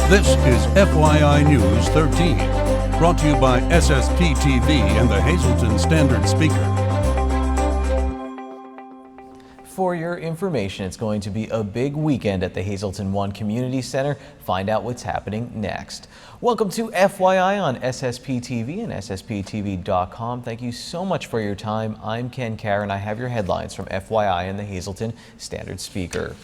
This is FYI News 13, brought to you by SSP TV and the Hazleton Standard Speaker. For your information, it's going to be a big weekend at the Hazleton One Community Center. Find out what's happening next. Welcome to FYI on SSP TV and SSPTV.com. Thank you so much for your time. I'm Ken Carr and I have your headlines from FYI and the Hazleton Standard Speaker.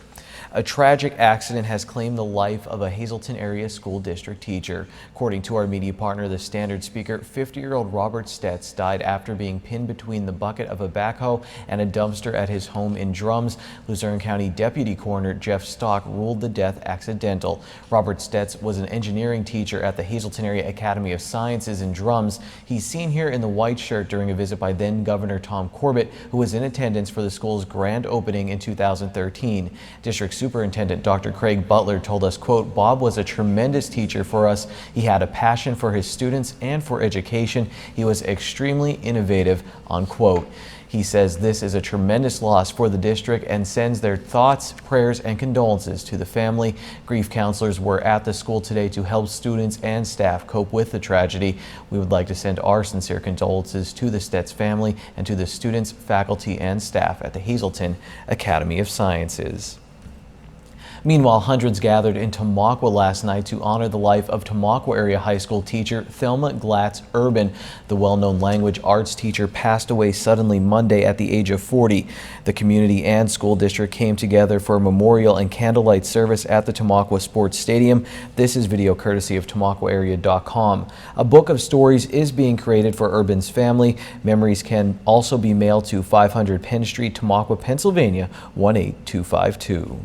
A tragic accident has claimed the life of a Hazleton area school district teacher. According to our media partner, the Standard Speaker, 50-year-old Robert Stetz died after being pinned between the bucket of a backhoe and a dumpster at his home in Drums. Luzerne County Deputy Coroner Jeff Stock ruled the death accidental. Robert Stetz was an engineering teacher at the Hazleton Area Academy of Sciences in Drums. He's seen here in the white shirt during a visit by then Governor Tom Corbett, who was in attendance for the school's grand opening in 2013. District Superintendent Dr. Craig Butler told us, quote, "Bob was a tremendous teacher for us. He had a passion for his students and for education. He was extremely innovative," unquote. He says this is a tremendous loss for the district and sends their thoughts, prayers, and condolences to the family. Grief counselors were at the school today to help students and staff cope with the tragedy. We would like to send our sincere condolences to the Stetz family and to the students, faculty, and staff at the Hazleton Academy of Sciences. Meanwhile, hundreds gathered in Tamaqua last night to honor the life of Tamaqua Area High School teacher Thelma Glatz Urban. The well-known language arts teacher passed away suddenly Monday at the age of 40. The community and school district came together for a memorial and candlelight service at the Tamaqua Sports Stadium. This is video courtesy of TamaquaArea.com. A book of stories is being created for Urban's family. Memories can also be mailed to 500 Penn Street, Tamaqua, Pennsylvania, 18252.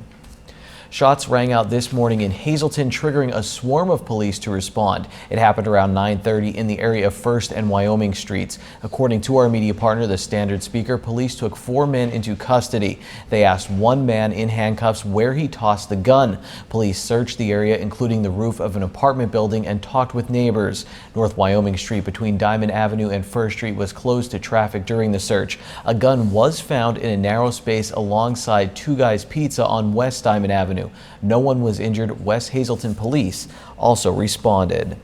Shots rang out this morning in Hazleton, triggering a swarm of police to respond. It happened around 9:30 in the area of 1st and Wyoming Streets. According to our media partner, the Standard Speaker, police took 4 men into custody. They asked one man in handcuffs where he tossed the gun. Police searched the area, including the roof of an apartment building, and talked with neighbors. North Wyoming Street between Diamond Avenue and First Street was closed to traffic during the search. A gun was found in a narrow space alongside Two Guys Pizza on West Diamond Avenue. No one was injured. West Hazleton police also responded.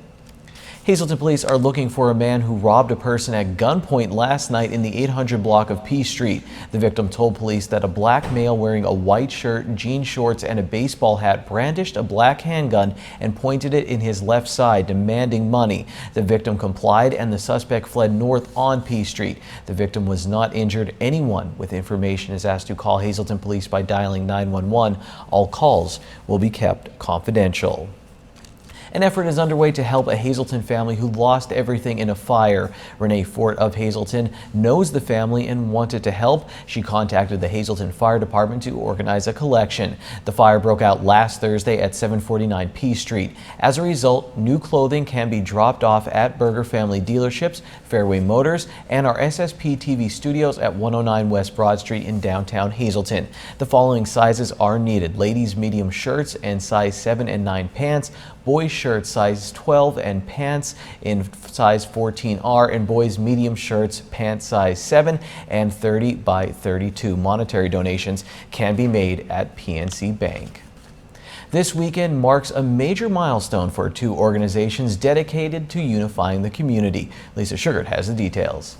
Hazleton police are looking for a man who robbed a person at gunpoint last night in the 800 block of P Street. The victim told police that a black male wearing a white shirt, jean shorts, and a baseball hat brandished a black handgun and pointed it in his left side, demanding money. The victim complied and the suspect fled north on P Street. The victim was not injured. Anyone with information is asked to call Hazleton police by dialing 911. All calls will be kept confidential. An effort is underway to help a Hazleton family who lost everything in a fire. Renee Fort of Hazleton knows the family and wanted to help. She contacted the Hazleton Fire Department to organize a collection. The fire broke out last Thursday at 749 P Street. As a result, new clothing can be dropped off at Berger Family Dealerships, Fairway Motors, and our SSP TV studios at 109 West Broad Street in downtown Hazleton. The following sizes are needed: ladies medium shirts and size 7 and 9 pants, boys shirts size 12 and pants in size 14R, and boys medium shirts, pants size 7 and 30 by 32. Monetary donations can be made at PNC Bank. This weekend marks a major milestone for 2 organizations dedicated to unifying the community. Lisa Sugart has the details.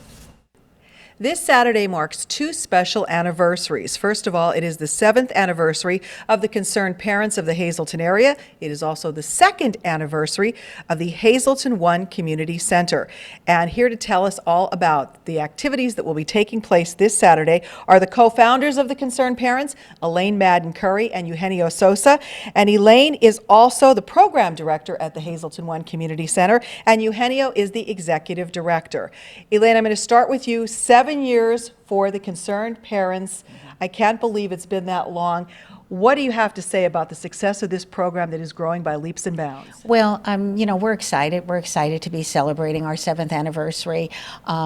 This Saturday marks 2 special anniversaries. First of all, it is the 7th anniversary of the Concerned Parents of the Hazleton area. It is also the 2nd anniversary of the Hazleton One Community Center. And here to tell us all about the activities that will be taking place this Saturday are the co-founders of the Concerned Parents, Elaine Madden Curry and Eugenio Sosa. And Elaine is also the program director at the Hazleton One Community Center, and Eugenio is the executive director. Elaine, I'm going to start with you. 7 years for the Concerned Parents. I can't believe it's been that long. What do you have to say about the success of this program that is growing by leaps and bounds? Well, we're excited. We're excited to be celebrating our 7th anniversary.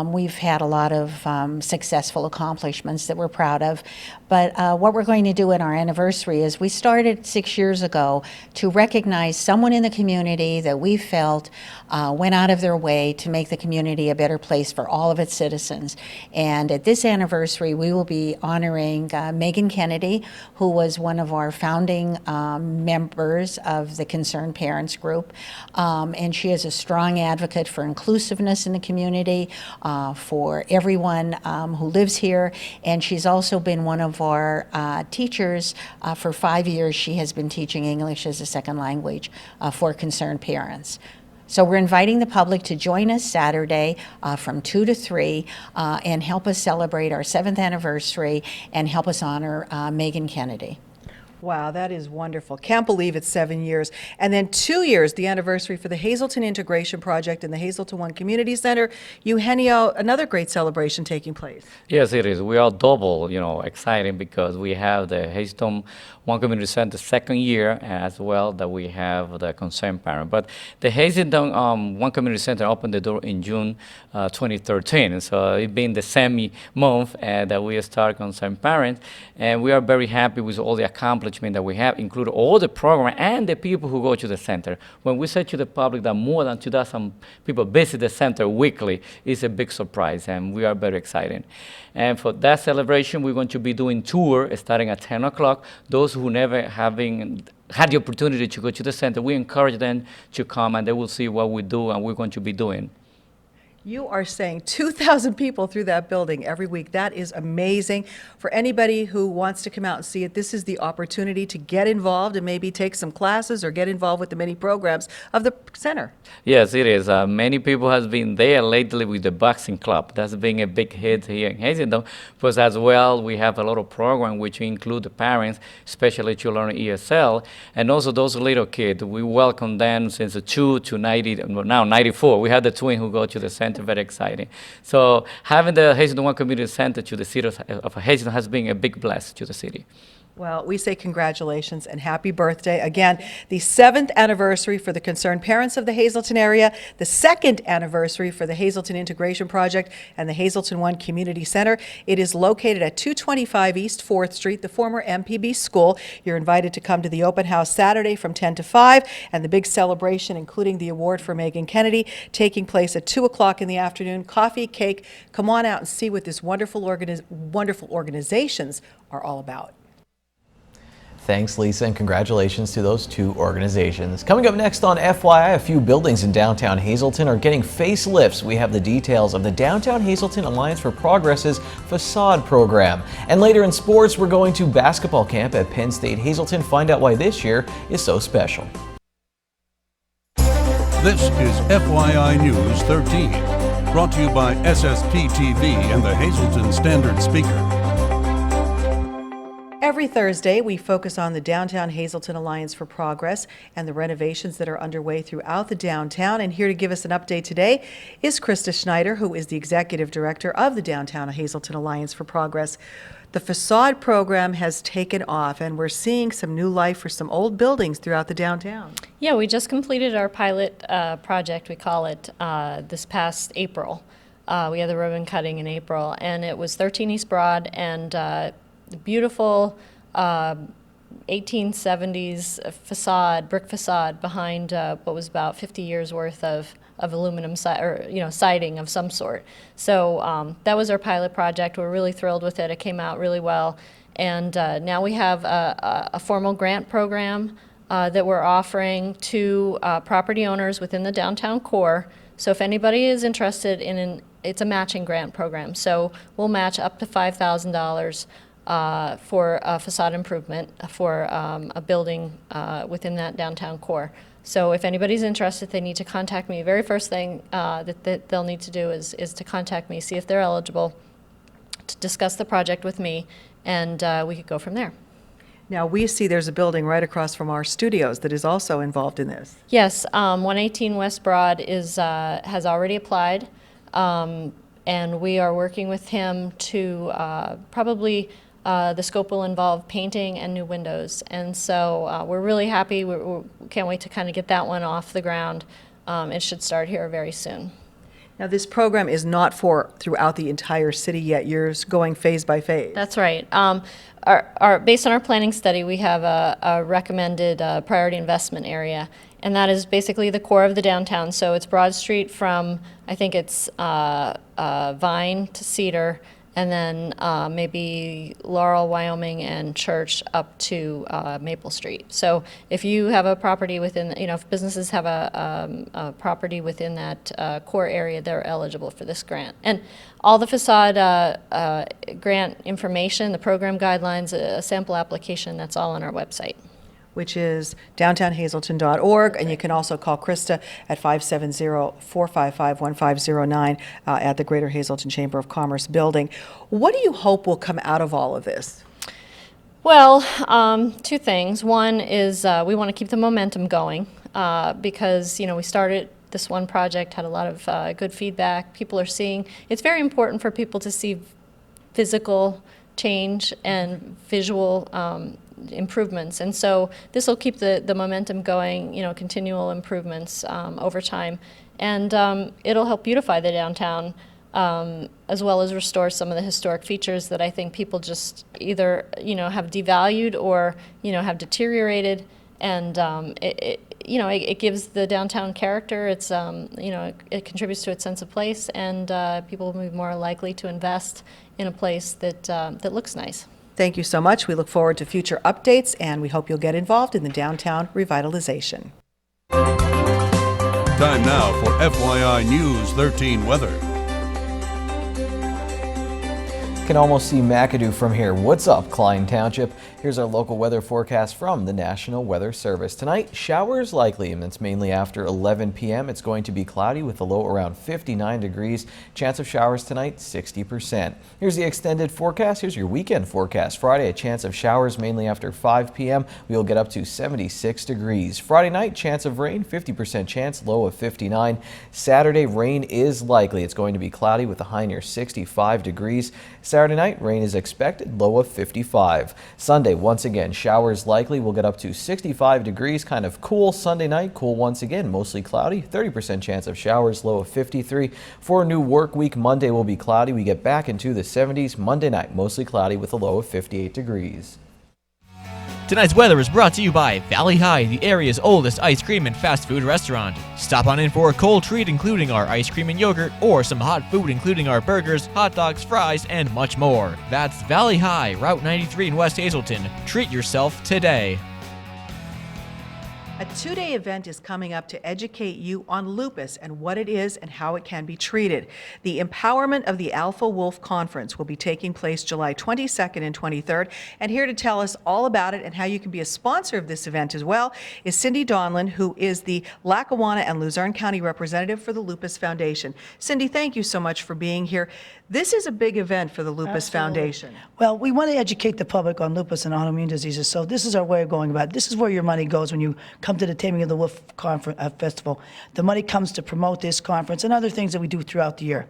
We've had a lot of successful accomplishments that we're proud of. But what we're going to do in our anniversary is we started 6 years ago to recognize someone in the community that we felt went out of their way to make the community a better place for all of its citizens. And at this anniversary, we will be honoring Megan Kennedy, who was one one of our founding members of the Concerned Parents Group, and she is a strong advocate for inclusiveness in the community, for everyone who lives here, and she's also been one of our teachers. For 5 years, she has been teaching English as a second language for concerned parents. So we're inviting the public to join us Saturday from 2 to 3 and help us celebrate our 7th anniversary and help us honor Megan Kennedy. Wow, that is wonderful. Can't believe it's 7 years. And then 2 years, the anniversary for the Hazelton Integration Project and the Hazelton One Community Center. Eugenio, another great celebration taking place. Yes, it is. We are double, exciting because we have the Hazelton One Community Center second year as well that we have the concerned parent. But the Hazelton One Community Center opened the door in June 2013. So it's been the semi-month that we start concerned parents. And we are very happy with all the accomplishments that we have, including all the program and the people who go to the center. When we say to the public that more than 2,000 people visit the center weekly, it's a big surprise, and we are very excited. And for that celebration, we're going to be doing tour starting at 10 o'clock. Those who never having had the opportunity to go to the center, we encourage them to come, and they will see what we do and we're going to be doing. You are saying 2,000 people through that building every week. That is amazing. For anybody who wants to come out and see it, this is the opportunity to get involved and maybe take some classes or get involved with the many programs of the center. Yes, it is. Many people has been there lately with the boxing club. That's been a big hit here in Hazelton. But as well, we have a lot of programs which include the parents, especially to learn ESL, and also those little kids. We welcome them since 2 to 90, now 94. We have the twin who go to the center. Very exciting. So having the Hazelton One Community Center to the city of Hazelton has been a big blessing to the city. Well, we say congratulations and happy birthday. Again, the 7th anniversary for the concerned parents of the Hazelton area, the 2nd anniversary for the Hazelton Integration Project and the Hazelton One Community Center. It is located at 225 East 4th Street, the former MPB school. You're invited to come to the open house Saturday from 10 to 5, and the big celebration, including the award for Megan Kennedy, taking place at 2 o'clock in the afternoon. Coffee, cake. Come on out and see what this wonderful organizations are all about. Thanks, Lisa, and congratulations to those two organizations. Coming up next on FYI, a few buildings in downtown Hazelton are getting facelifts. We have the details of the Downtown Hazelton Alliance for Progress's facade program. And later in sports, we're going to basketball camp at Penn State Hazelton. Find out why this year is so special. This is FYI News 13, brought to you by SSP TV and the Hazelton Standard Speaker. Every Thursday, we focus on the Downtown Hazelton Alliance for Progress and the renovations that are underway throughout the downtown. And here to give us an update today is Krista Schneider, who is the Executive Director of the Downtown Hazelton Alliance for Progress. The facade program has taken off, and we're seeing some new life for some old buildings throughout the downtown. Yeah, we just completed our pilot project, we call it, this past April. We had the ribbon cutting in April, and it was 13 East Broad, and the beautiful 1870s facade, brick facade behind what was about 50 years worth of aluminum siding of some sort. So that was our pilot project. We're really thrilled with it. It came out really well. And now we have a formal grant program that we're offering to property owners within the downtown core. So if anybody is interested in it's a matching grant program. So we'll match up to $5,000 for a facade improvement for a building within that downtown core. So if anybody's interested, they need to contact me. Very first thing that they'll need to do is to contact me, see if they're eligible, to discuss the project with me, and we could go from there. Now, we see there's a building right across from our studios that is also involved in this. Yes, 118 West Broad has already applied, and we are working with him to probably the scope will involve painting and new windows. And so we're really happy. We can't wait to kind of get that one off the ground. It should start here very soon. Now, this program is not for throughout the entire city yet. You're going phase by phase. That's right. Based on our planning study, we have a recommended priority investment area, and that is basically the core of the downtown. So it's Broad Street from, I think it's Vine to Cedar, and then maybe Laurel, Wyoming, and Church up to Maple Street. So if you have a property within, if businesses have a property within that core area, they're eligible for this grant. And all the facade grant information, the program guidelines, a sample application, that's all on our website. Which is downtownhazelton.org, and you can also call Krista at 570-455-1509 at the Greater Hazelton Chamber of Commerce building. What do you hope will come out of all of this? Well, two things. One is we want to keep the momentum going because, we started this one project, had a lot of good feedback. People are seeing, it's very important for people to see physical change and visual improvements, and so this will keep the momentum going, continual improvements over time, and it'll help beautify the downtown as well as restore some of the historic features that I think people just either have devalued or have deteriorated, and it gives the downtown character. It's it contributes to its sense of place, and people will be more likely to invest in a place that looks nice. Thank you so much. We look forward to future updates, and we hope you'll get involved in the downtown revitalization. Time now for FYI News 13 weather. Can almost see McAdoo from here. What's up, Klein Township? Here's our local weather forecast from the National Weather Service. Tonight, showers likely, and that's mainly after 11 p.m. It's going to be cloudy with a low around 59 degrees. Chance of showers tonight, 60%. Here's the extended forecast. Here's your weekend forecast. Friday, a chance of showers mainly after 5 p.m. We'll get up to 76 degrees. Friday night, chance of rain, 50% chance, low of 59. Saturday, rain is likely. It's going to be cloudy with a high near 65 degrees. Saturday night, rain is expected, low of 55. Sunday, once again, showers likely. We'll get up to 65 degrees, kind of cool. Sunday night, cool once again, mostly cloudy, 30% chance of showers, low of 53. For a new work week, Monday will be cloudy. We get back into the 70s. Monday night, mostly cloudy with a low of 58 degrees. Tonight's weather is brought to you by Valley High, the area's oldest ice cream and fast food restaurant. Stop on in for a cold treat including our ice cream and yogurt, or some hot food including our burgers, hot dogs, fries, and much more. That's Valley High, Route 93 in West Hazelton. Treat yourself today. A two-day event is coming up to educate you on lupus and what it is and how it can be treated. The Empowerment of the Alpha Wolf Conference will be taking place July 22nd and 23rd. And here to tell us all about it and how you can be a sponsor of this event as well is Cindy Donlin, who is the Lackawanna and Luzerne County representative for the Lupus Foundation. Cindy, thank you so much for being here. This is a big event for the Lupus Foundation. Well, we want to educate the public on lupus and autoimmune diseases, so this is our way of going about it. This is where your money goes when you come to the Taming of the Wolf Festival. The money comes to promote this conference and other things that we do throughout the year.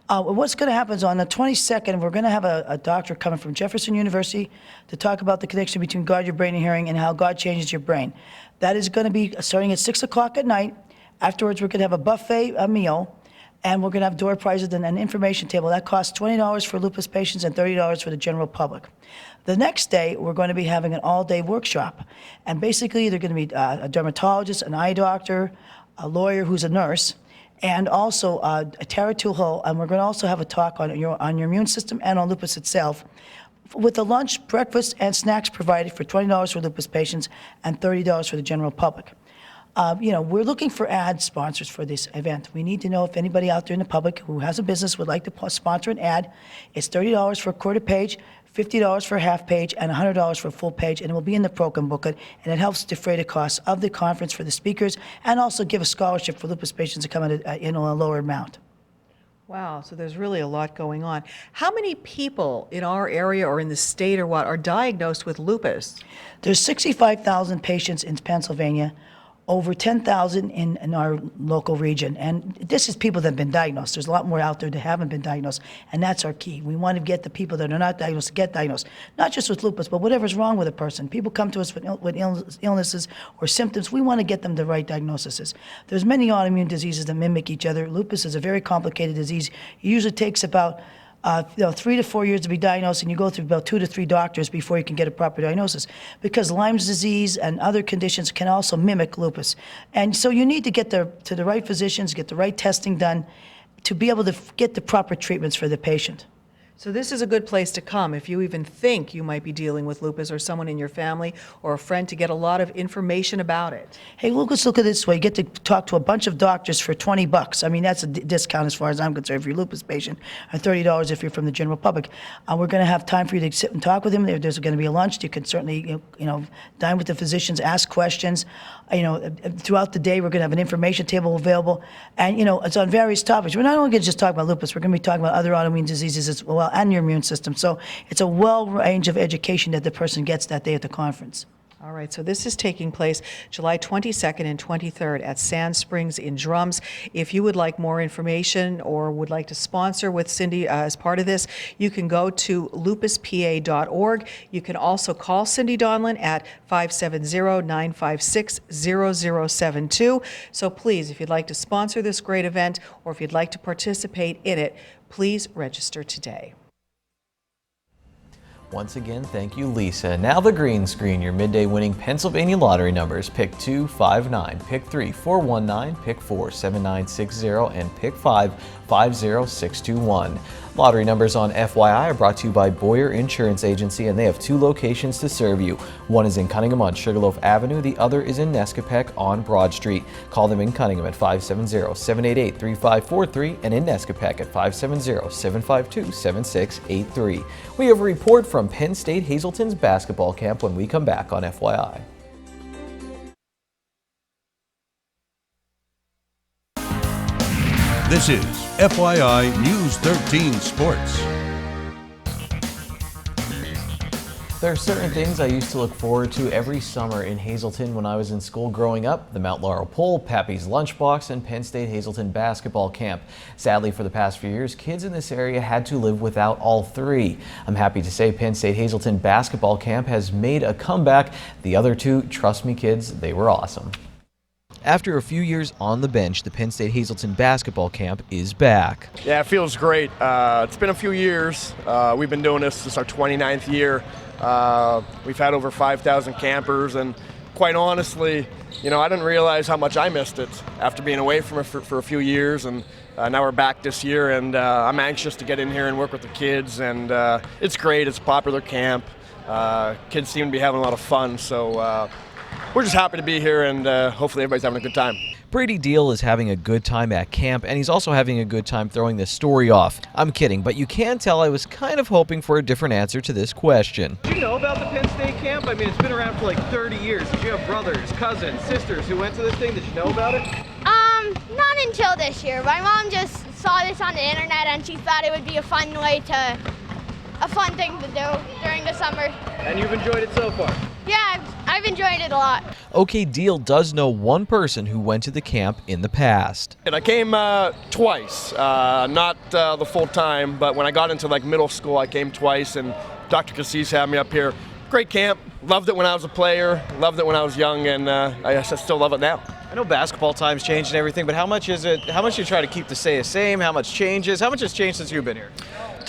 What's going to happen is on the 22nd, we're going to have a doctor coming from Jefferson University to talk about the connection between God, your brain, and hearing, and how God changes your brain. That is going to be starting at 6 o'clock at night. Afterwards, we're going to have a buffet meal. And we're going to have door prizes and an information table. That costs $20 for lupus patients and $30 for the general public. The next day, we're going to be having an all-day workshop. And basically, they're going to be a dermatologist, an eye doctor, a lawyer who's a nurse, and also Tara Tulhill. And we're going to also have a talk on your immune system and on lupus itself, with the lunch, breakfast, and snacks provided for $20 for lupus patients and $30 for the general public. We're looking for ad sponsors for this event. We need to know if anybody out there in the public who has a business would like to sponsor an ad. It's $30 for a quarter page, $50 for a half page, and $100 for a full page, and it will be in the program booklet, and it helps defray the costs of the conference for the speakers and also give a scholarship for lupus patients to come in a lower amount. Wow, so there's really a lot going on. How many people in our area or in the state or what are diagnosed with lupus? There's 65,000 patients in Pennsylvania, over 10,000 in our local region. And this is people that have been diagnosed. There's a lot more out there that haven't been diagnosed, and that's our key. We want to get the people that are not diagnosed to get diagnosed, not just with lupus, but whatever's wrong with a person. People come to us with illnesses or symptoms. We want to get them the right diagnoses. There's many autoimmune diseases that mimic each other. Lupus is a very complicated disease. It usually takes about 3 to 4 years to be diagnosed, and you go through about 2 to 3 doctors before you can get a proper diagnosis, because Lyme's disease and other conditions can also mimic lupus. And so you need to get to the right physicians, get the right testing done to be able to get the proper treatments for the patient. So this is a good place to come if you even think you might be dealing with lupus or someone in your family or a friend to get a lot of information about it. Hey, Lucas, look at it this way. You get to talk to a bunch of doctors for $20. I mean, that's a discount as far as I'm concerned if you're a lupus patient, or $30 if you're from the general public. We're going to have time for you to sit and talk with them. There's going to be a lunch. You can certainly, dine with the physicians, ask questions. Throughout the day, we're going to have an information table available. And, it's on various topics. We're not only going to just talk about lupus. We're going to be talking about other autoimmune diseases as well, and your immune system. So it's a well range of education that the person gets that day at the conference. All right, so this is taking place July 22nd and 23rd at Sand Springs in Drums. If you would like more information or would like to sponsor with Cindy as part of this, you can go to lupuspa.org. You can also call Cindy Donlin at 570-956-0072. So please, if you'd like to sponsor this great event or if you'd like to participate in it, please register today. Once again, thank you, Lisa. Now the green screen, your midday winning Pennsylvania lottery numbers. Pick 2, 5, 9, pick 3, 4, 1, 9, pick 4, 7, 9, 6, 0, and pick 5, 5, 0, 6, 2, 1. Lottery numbers on FYI are brought to you by Boyer Insurance Agency, and they have 2 locations to serve you. One is in Cunningham on Sugarloaf Avenue, the other is in Nescopec on Broad Street. Call them in Cunningham at 570-788-3543 and in Nescopec at 570-752-7683. We have a report from Penn State Hazelton's basketball camp when we come back on FYI. This is FYI News 13 Sports. There are certain things I used to look forward to every summer in Hazleton when I was in school growing up: the Mount Laurel Pole, Pappy's Lunchbox, and Penn State Hazleton basketball camp. Sadly, for the past few years, kids in this area had to live without all 3. I'm happy to say Penn State Hazleton basketball camp has made a comeback. The other 2, trust me kids, they were awesome. After a few years on the bench, the Penn State Hazleton basketball camp is back. Yeah, it feels great. It's been a few years. We've been doing this since our 29th year. We've had over 5,000 campers, and quite honestly, I didn't realize how much I missed it after being away from it for a few years, and now we're back this year, and I'm anxious to get in here and work with the kids, and it's great. It's a popular camp. Kids seem to be having a lot of fun, so we're just happy to be here, and hopefully everybody's having a good time. Brady Deal is having a good time at camp, and he's also having a good time throwing this story off. I'm kidding, but you can tell I was kind of hoping for a different answer to this question. Did you know about the Penn State camp? I mean, it's been around for like 30 years. Did you have brothers, cousins, sisters who went to this thing? Did you know about it? Not until this year. My mom just saw this on the internet, and she thought it would be a fun thing to do during the summer. And you've enjoyed it so far? Yeah, I've enjoyed it a lot. OK, Deal does know one person who went to the camp in the past. And I came twice, not the full time, but when I got into middle school, I came twice, and Dr. Cassis had me up here. Great camp. Loved it when I was a player. Loved it when I was young, and I still love it now. I know basketball times changed and everything, but how much do you try to keep the same? How much changes? How much has changed since you've been here?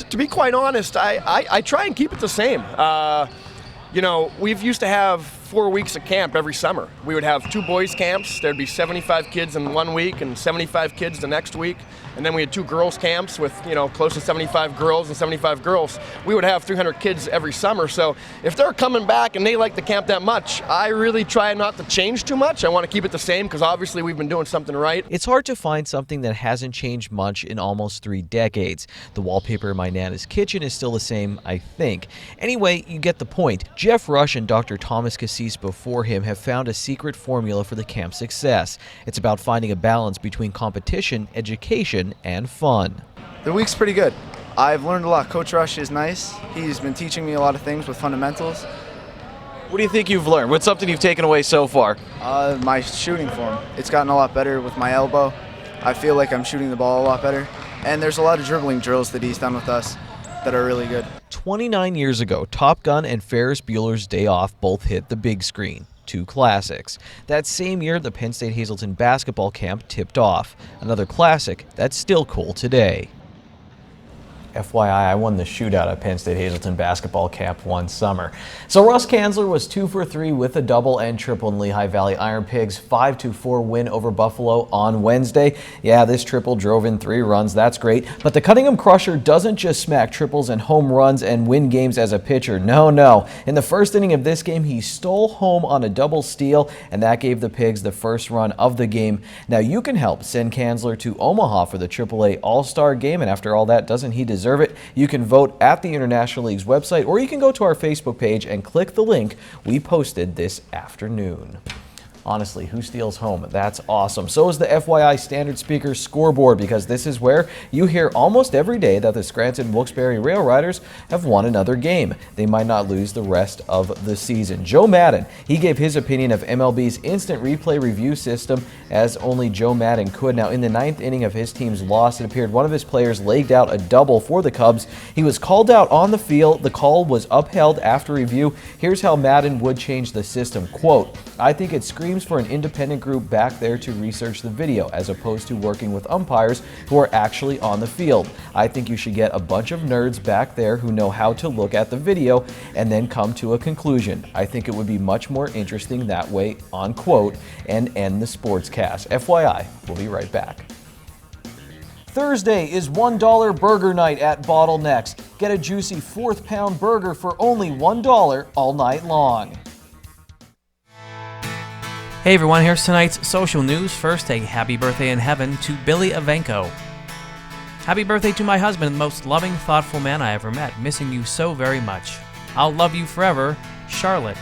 To be quite honest, I try and keep it the same. We've used to have 4 weeks of camp every summer. We would have 2 boys camps. There'd be 75 kids in 1 week and 75 kids the next week. And then we had 2 girls camps with, close to 75 girls and 75 girls. We would have 300 kids every summer. So if they're coming back and they like the camp that much, I really try not to change too much. I want to keep it the same because obviously we've been doing something right. It's hard to find something that hasn't changed much in almost 3 decades. The wallpaper in my Nana's kitchen is still the same, I think. Anyway, you get the point. Jeff Rush and Dr. Thomas Cassis before him have found a secret formula for the camp's success. It's about finding a balance between competition, education, and fun. The week's pretty good. I've learned a lot. Coach Rush is nice. He's been teaching me a lot of things with fundamentals. What do you think you've learned? What's something you've taken away so far? My shooting form. It's gotten a lot better with my elbow. I feel like I'm shooting the ball a lot better. And there's a lot of dribbling drills that he's done with us that are really good. 29 years ago, Top Gun and Ferris Bueller's Day Off both hit the big screen. 2 classics. That same year, the Penn State Hazleton basketball camp tipped off. Another classic that's still cool today. FYI, I won the shootout at Penn State Hazleton basketball camp one summer. So Russ Kanzler was 2 for 3 with a double and triple in Lehigh Valley Iron Pigs' 5-4 win over Buffalo on Wednesday. Yeah, this triple drove in 3 runs. That's great. But the Cunningham Crusher doesn't just smack triples and home runs and win games as a pitcher. No. In the first inning of this game, he stole home on a double steal, and that gave the Pigs the first run of the game. Now you can help send Kanzler to Omaha for the AAA All-Star Game, and after all that, doesn't he deserve it? You can vote at the International League's website, or you can go to our Facebook page and click the link we posted this afternoon. Honestly, who steals home? That's awesome. So is the FYI Standard Speaker scoreboard, because this is where you hear almost every day that the Scranton Wilkes-Barre Rail Riders have won another game. They might not lose the rest of the season. Joe Madden, he gave his opinion of MLB's instant replay review system as only Joe Madden could. Now, in the 9th inning of his team's loss, it appeared one of his players legged out a double for the Cubs. He was called out on the field. The call was upheld after review. Here's how Madden would change the system. Quote, "I think it screams for an independent group back there to research the video as opposed to working with umpires who are actually on the field. I think you should get a bunch of nerds back there who know how to look at the video and then come to a conclusion. I think it would be much more interesting that way," unquote, and end the sportscast. FYI, we'll be right back. Thursday is $1 burger night at Bottlenecks. Get a juicy 4th pound burger for only $1 all night long. Hey everyone, here's tonight's social news. First, a happy birthday in heaven to Billy Evenko. Happy birthday to my husband, the most loving, thoughtful man I ever met. Missing you so very much. I'll love you forever, Charlotte.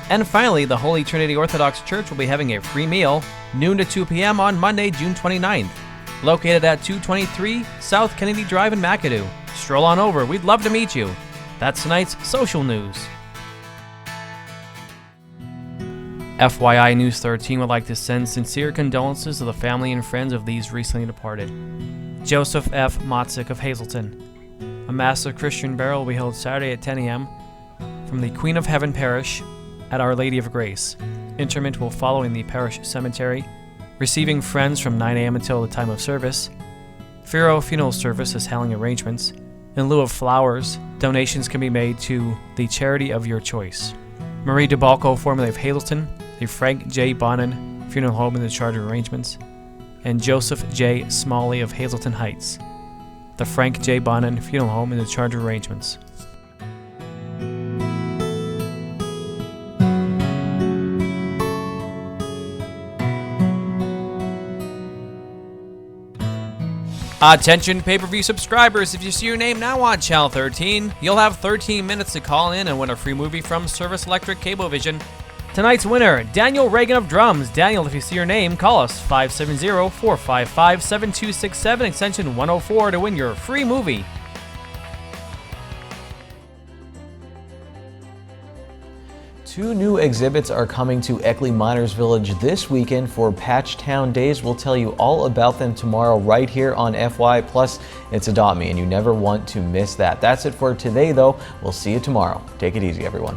And finally, the Holy Trinity Orthodox Church will be having a free meal, noon to 2 p.m. on Monday, June 29th. Located at 223 South Kennedy Drive in McAdoo. Stroll on over, we'd love to meet you. That's tonight's social news. FYI News 13 would like to send sincere condolences to the family and friends of these recently departed. Joseph F. Motzik of Hazleton. A Mass of Christian burial will be held Saturday at 10 a.m. from the Queen of Heaven Parish at Our Lady of Grace. Interment will follow in the parish cemetery, receiving friends from 9 a.m. until the time of service. Firo Funeral Service is handling arrangements. In lieu of flowers, donations can be made to the charity of your choice. Marie DeBalco, formerly of Hazleton, the Frank J. Bonin Funeral Home in the charge of arrangements, and Joseph J. Smalley of Hazleton Heights, the Frank J. Bonin Funeral Home in the charge of arrangements. Attention pay-per-view subscribers, if you see your name now on Channel 13, you'll have 13 minutes to call in and win a free movie from Service Electric Cablevision. Tonight's winner, Daniel Reagan of Drums. Daniel, if you see your name, call us 570-455-7267, extension 104 to win your free movie. Two new exhibits are coming to Eckley Miners Village this weekend for Patchtown Days. We'll tell you all about them tomorrow right here on FY. Plus, it's Adopt Me, and you never want to miss that. That's it for today, though. We'll see you tomorrow. Take it easy, everyone.